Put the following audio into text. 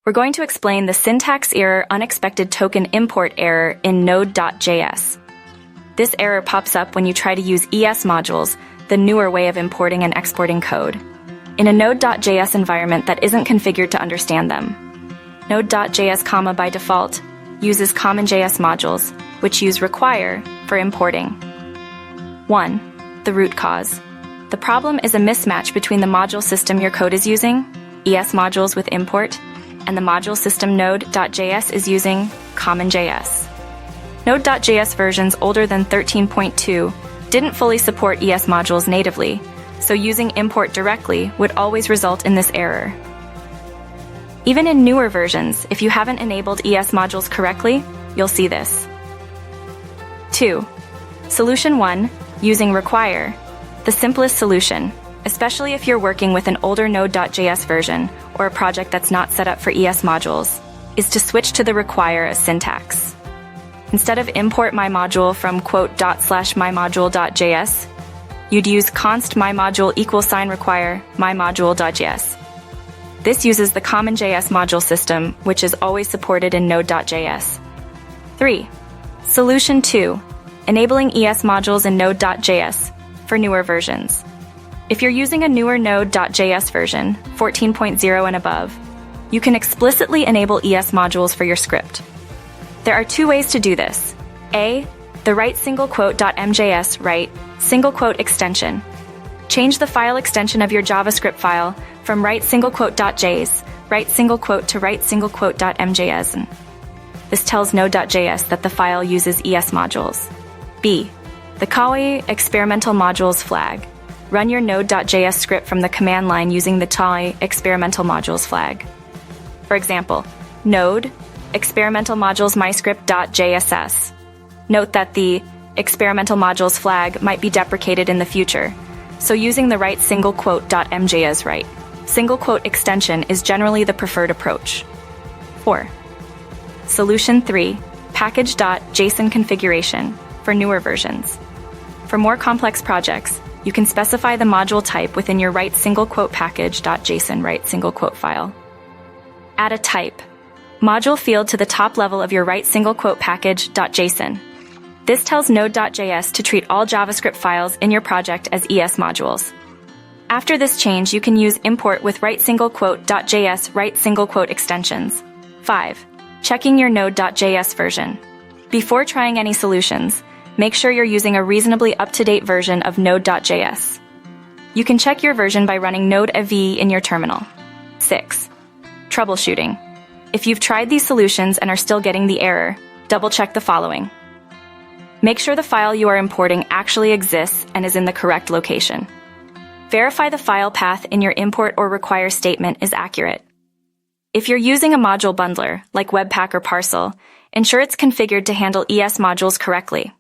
We're going to explain the SyntaxError Unexpected Token Import error in Node.js. This error pops up when you try to use ES modules, the newer way of importing and exporting code, in a Node.js environment that isn't configured to understand them. Node.js, by default, uses CommonJS modules, which use require for importing. 1. The root cause. The problem is a mismatch between the module system your code is using, ES modules with import, and the module system Node.js is using, CommonJS. Node.js versions older than 13.2 didn't fully support ES modules natively, so using import directly would always result in this error. Even in newer versions, if you haven't enabled ES modules correctly, you'll see this. 2. Solution 1, using require. The simplest solution, especially if you're working with an older Node.js version or a project that's not set up for ES modules, is to switch to the require as syntax. Instead of import my_module from ../mymodule.js, you'd use const my_module =require my_module.js. This uses the CommonJS module system, which is always supported in Node.js. 3. Solution 2, enabling ES modules in Node.js for newer versions. If you're using a newer Node.js version, 14.0 and above, you can explicitly enable ES modules for your script. There are two ways to do this. A, the write_.mjs write _ extension. Change the file extension of your JavaScript file from write_.js, write _ to write_.mjs. This tells Node.js that the file uses ES modules. B, the kawaii experimental modules flag. Run your Node.js script from the command line using the kawaii experimental modules flag. For example, node experimental modules myscript.jss. Note that the experimental modules flag might be deprecated in the future, so using the write _.mjs write _ extension is generally the preferred approach. 4. Solution 3, package.json configuration for newer versions. For more complex projects, you can specify the module type within your write package.json write file. Add a type module field to the top level of your write package.json. This tells Node.js to treat all JavaScript files in your project as ES modules. After this change, you can use import with write _.js write _ extensions. 5. Checking your Node.js version. Before trying any solutions, make sure you're using a reasonably up-to-date version of Node.js. You can check your version by running node-av in your terminal. 6. Troubleshooting. If you've tried these solutions and are still getting the error, double-check the following. Make sure the file you are importing actually exists and is in the correct location. Verify the file path in your import or require statement is accurate. If you're using a module bundler, like Webpack or Parcel, ensure it's configured to handle ES modules correctly.